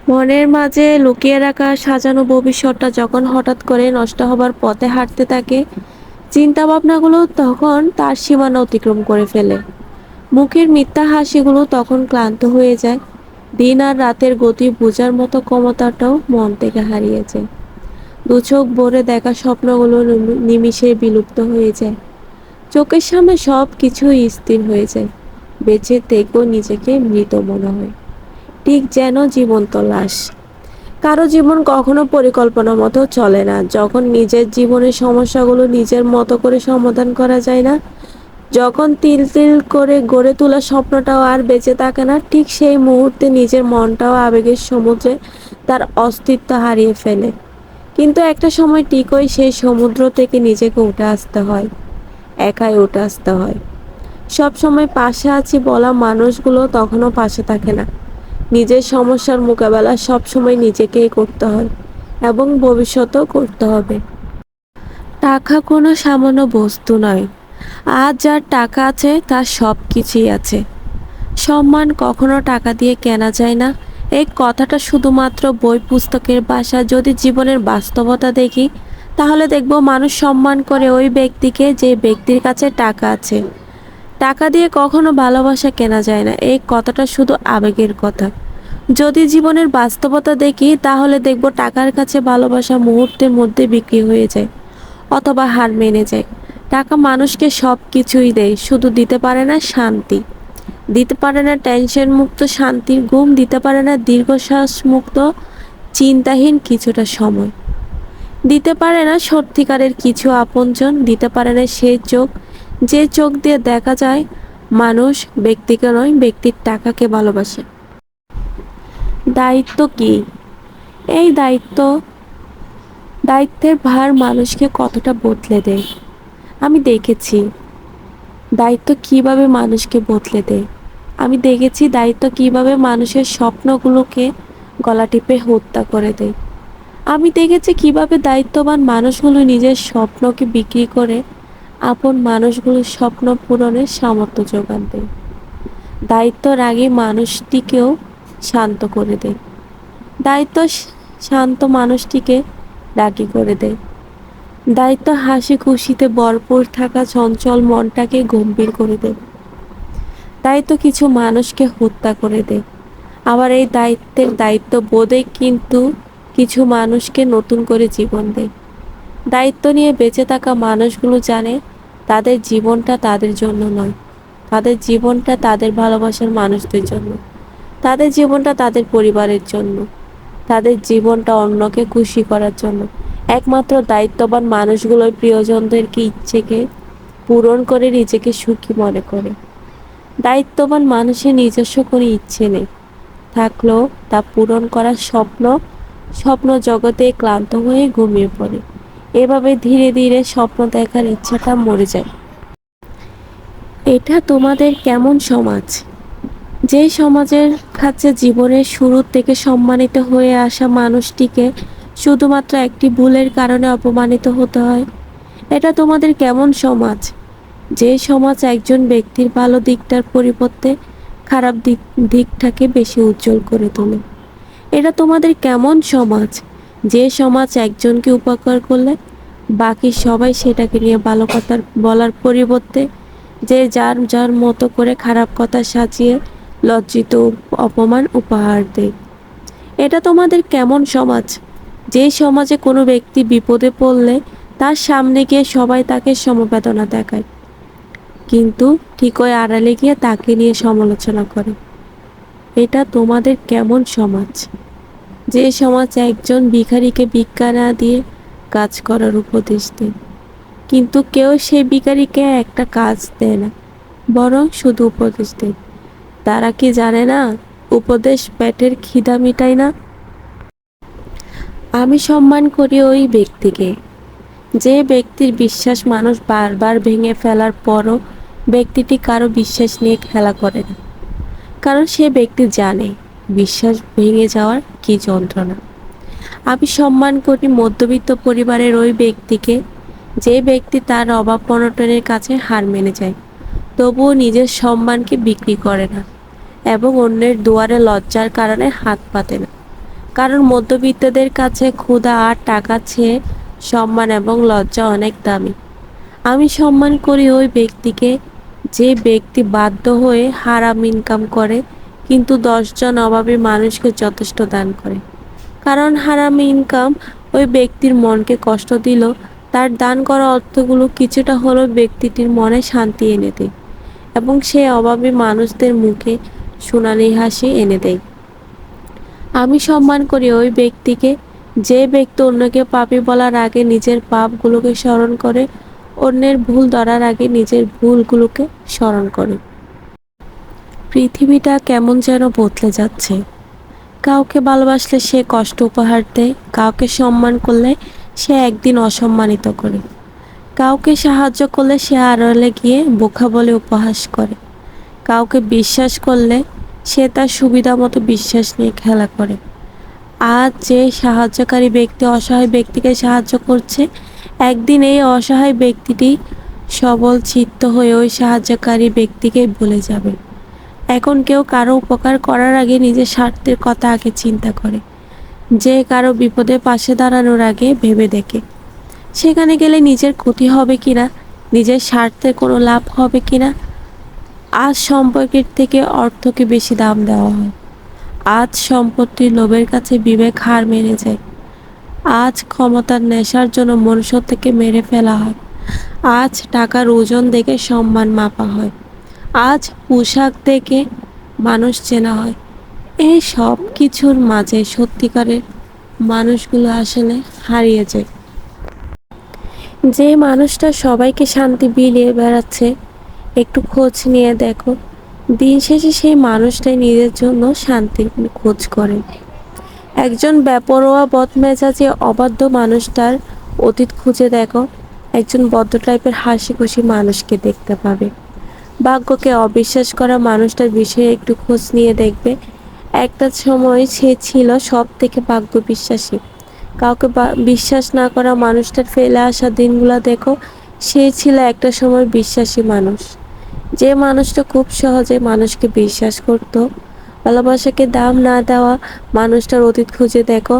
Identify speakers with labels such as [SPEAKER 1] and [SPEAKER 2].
[SPEAKER 1] মনের মাঝে লুকিয়ে রাখা সাজানো ভবিষ্যৎটা যখন হঠাৎ করে নষ্ট হবার পথে হাঁটতে থাকে, চিন্তা ভাবনাগুলো তখন তার সীমানা অতিক্রম করে ফেলে। মুখের মিথ্যা হাসিগুলো তখন ক্লান্ত হয়ে যায়। দিন আর রাতের গতি বোঝার মতো ক্ষমতাটাও মন থেকে হারিয়ে যায়। দু চোখ ভরে দেখা স্বপ্নগুলো নিমিষে বিলুপ্ত হয়ে যায়। চোখের সামনে সব কিছুই স্থির হয়ে যায়। বেঁচে থেকেও নিজেকে মৃত মনে হয়, ঠিক যেন জীবন্ত লাশ। কারো জীবন কখনো পরিকল্পনা মতো চলে না। যখন নিজের জীবনের সমস্যাগুলো নিজের মতো করে সমাধান করা যায় না, যখন তিল তিল করে গড়ে তোলা স্বপ্নটাও আর বেঁচে থাকে না, ঠিক সেই মুহূর্তে নিজের মনটাও আবেগের সমুদ্রে তার অস্তিত্ব হারিয়ে ফেলে। কিন্তু একটা সময় ঠিকই সেই সমুদ্র থেকে নিজেকে উঠে আসতে হয়, একাই উঠে আসতে হয়। সব সময় পাশে আছি বলা মানুষগুলো তখনও পাশে থাকে না। নিজের সমস্যার মোকাবেলা সবসময় নিজেকেই করতে হয়, এবং ভবিষ্যতেও করতে হবে। টাকা কোনো সামান্য বস্তু নয়। আজ যার টাকা আছে তার সব কিছুই আছে। সম্মান কখনো টাকা দিয়ে কেনা যায় না, এই কথাটা শুধুমাত্র বই পুস্তকের ভাষা। যদি জীবনের বাস্তবতা দেখি, তাহলে দেখব মানুষ সম্মান করে ওই ব্যক্তিকে যে ব্যক্তির কাছে টাকা আছে। টাকা দিয়ে কখনো ভালোবাসা কেনা যায় না, এই কথাটা শুধু আবেগের কথা। যদি জীবনের বাস্তবতা দেখি, তাহলে দেখব টাকার কাছে ভালোবাসা মুহূর্তের মধ্যে বিক্রি হয়ে যায়, অথবা হার মেনে যায়। টাকা মানুষকে সব কিছুই দেয়, শুধু দিতে পারে না শান্তি, দিতে পারে না টেনশন মুক্ত শান্তির ঘুম, দিতে পারে না দীর্ঘশ্বাস মুক্ত চিন্তাহীন কিছুটা সময়, দিতে পারে না সত্যিকারের কিছু আপনজন, দিতে পারে না সেই চোখ যে চোখ দিয়ে দেখা যায় মানুষ ব্যক্তিকে নয়, ব্যক্তির টাকাকে ভালোবাসে। দায়িত্ব কি? এই দায়িত্বের ভার মানুষকে কতটা বদলে দেয়। আমি দেখেছি দায়িত্ব কিভাবে মানুষকে বদলে দেয়। আমি দেখেছি দায়িত্ব কিভাবে মানুষের স্বপ্নগুলোকে গলা টিপে হত্যা করে দেয়। আমি দেখেছি কিভাবে দায়িত্ববান মানুষগুলো নিজের স্বপ্নকে বিক্রি করে আপন মানুষগুলোর স্বপ্ন পূরণের সামর্থ্য যোগান দেয়। দায়িত্ব রাগী মানুষটিকেও শান্ত করে দেয়। দায়িত্ব শান্ত মানুষটিকে রাগী করে দেয়। দায়িত্ব হাসি খুশিতে ভরপুর থাকা চঞ্চল মনটাকে গম্ভীর করে দেয়। দায়িত্ব কিছু মানুষকে হত্যা করে দেয়। আবার এই দায়িত্ব বোধে কিন্তু কিছু মানুষকে নতুন করে জীবন দেয়। দায়িত্ব নিয়ে বেঁচে থাকা মানুষগুলো জানে তাদের জীবনটা তাদের জন্য নয়, তাদের জীবনটা তাদের ভালোবাসার মানুষদের জন্য, তাদের জীবনটা তাদের পরিবারের জন্য, তাদের জীবনটা অন্যকে খুশি করার জন্য। একমাত্র দায়িত্ববান মানুষগুলোই প্রিয়জনদেরকে ইচ্ছেকে পূরণ করে নিজেকে সুখী মনে করে। দায়িত্ববান মানুষের নিজস্ব কোনো ইচ্ছে নেই, থাকলেও তা পূরণ করার স্বপ্ন জগতে ক্লান্ত হয়ে ঘুমিয়ে পড়ে। এভাবে ধীরে ধীরে স্বপ্ন দেখার ইচ্ছাটা মরে যায়। এটা তোমাদের কেমন সমাজ? যে সমাজের কাছে জীবনের শুরু থেকে সম্মানিত হয়ে আসা মানুষটিকে শুধুমাত্র একটি ভুলের কারণে অপমানিত হতে হয়। এটা তোমাদের কেমন সমাজ? যে সমাজ একজন ব্যক্তির ভালো দিকটার পরিবর্তে খারাপ দিকটাকে বেশি উজ্জ্বল করে তোলে। এটা তোমাদের কেমন সমাজ? যে সমাজ একজনকে উপকার করলে বাকি সবাই সেটাকে নিয়ে ভালো কথা বলার পরিবর্তে যে যার যার মতো করে খারাপ কথা সাজিয়ে লজ্জিত অপমান উপহার দেয়। এটা তোমাদের কেমন সমাজ? যে সমাজে কোনো ব্যক্তি বিপদে পড়লে তার সামনে গিয়ে সবাই তাকে সমবেদনা দেখায়, কিন্তু ঠিকই আড়ালে গিয়ে তাকে নিয়ে সমালোচনা করে। এটা তোমাদের কেমন সমাজ? যে সমাজ একজন ভিখারিকে ভিক্ষা না দিয়ে কাজ করার উপদেশ দেয়, কিন্তু কেউ সেই ভিখারিকে একটা কাজ দেয় না, বরং শুধু উপদেশ দেয়। তারা কি জানে না উপদেশ পেটের খিদা মিটায় না? আমি সম্মান করি ওই ব্যক্তিকে যে ব্যক্তির বিশ্বাস মানুষ বারবার ভেঙে ফেলার পরও ব্যক্তিটি কারো বিশ্বাস নিয়ে খেলা করে না, কারণ সে ব্যক্তি জানে বিশ্বাস ভেঙে যাওয়ার কি যন্ত্রণা। আমি সম্মান করি মধ্যবিত্ত পরিবারের ওই ব্যক্তিকে যে ব্যক্তি তার অভাব অনটনের কাছে হার মেনে যায়, তবুও নিজের সম্মানকে বিক্রি করে না এবং অন্যের দুয়ারে লজ্জার কারণে হাত পাতে না। কারণ মধ্যবিত্তদের কাছে ক্ষুধা আর টাকা চেয়ে সম্মান এবং লজ্জা অনেক দামি। আমি সম্মান করি ওই ব্যক্তিকে যে ব্যক্তি বাধ্য হয়ে হারাম ইনকাম করে কিন্তু 10 জন অভাবী মানুষকে যথেষ্ট দান করে। কারণ হারাম ইনকাম ওই ব্যক্তির মনকে কষ্ট দিল, তার দান করা অর্থগুলো কিছুটা হলেও ব্যক্তিটির মনে শান্তি এনে দেয় এবং সে অভাবী মানুষদের মুখে সোনালি হাসি এনে দেয়। আমি সম্মান করি ওই ব্যক্তিকে যে ব্যক্তি অন্যকে পাপী বলার আগে নিজের পাপগুলোকে স্মরণ করে, অন্যের ভুল ধরার আগে নিজের ভুলগুলোকে স্মরণ করে। পৃথিবীটা কেমন যেন বদলে যাচ্ছে। কাউকে ভালোবাসলে সে কষ্ট উপহার দেয়, কাউকে সম্মান করলে সে একদিন অসম্মানিত করে, কাউকে সাহায্য করলে সে আড়ালে গিয়ে বোকা বলে উপহাস করে, কাউকে বিশ্বাস করলে সে তার সুবিধা মতো বিশ্বাস নিয়ে খেলা করে। আজ যে সাহায্যকারী ব্যক্তি অসহায় ব্যক্তিকে সাহায্য করছে, একদিন এই অসহায় ব্যক্তিটি সবল চিত্ত হয়ে ওই সাহায্যকারী ব্যক্তিকে ভুলে যাবে। এখন কেউ কারো উপকার করার আগে নিজের স্বার্থের কথা আগে চিন্তা করে, যে কারো বিপদে পাশে দাঁড়ানোর আগে ভেবে দেখে সেখানে গেলে নিজের ক্ষতি হবে কিনা, নিজের স্বার্থে কোনো লাভ হবে কিনা। আজ সম্পর্কের থেকে অর্থকে বেশি দাম দেওয়া হয়। আজ সম্পত্তির লোভের কাছে বিবেক হার মেনে যায়। আজ ক্ষমতার নেশার জন্য মনুষ্যত্বকে মেরে ফেলা হয়। আজ টাকার ওজন দেখে সম্মান মাপা হয়। আজ পোশাক দেখে মানুষ চেনা হয়। এই সব কিছুর মাঝে সত্যিকারের মানুষগুলো আসলে হারিয়ে যায়। যে মানুষটা সবাইকে শান্তি বিলিয়ে বেড়াচ্ছে, একটু খোঁজ নিয়ে দেখো, দিন শেষে সেই মানুষটাই নিজের জন্য শান্তির খোঁজ করে। একজন বেপরোয়া বদমেজাজি অবাধ্য মানুষটার অতীত খুঁজে দেখো, একজন বদ্ধ টাইপের হাসি খুশি মানুষকে দেখতে পাবে। ভাগ্যকে অবিশ্বাস করা মানুষটার বিষয়ে একটু খোঁজ নিয়ে দেখবে, একটা সময় সে ছিল সব থেকে ভাগ্য বিশ্বাসী। কাউকে বিশ্বাস না করা মানুষটার ফেলে আসা দিনগুলো দেখো, সে ছিল একটা সময় বিশ্বাসী মানুষ। যে মানুষটা খুব সহজে মানুষকে বিশ্বাস করত, ভালোবাসাকে দাম না দেওয়া মানুষটার অতীত খুঁজে দেখো,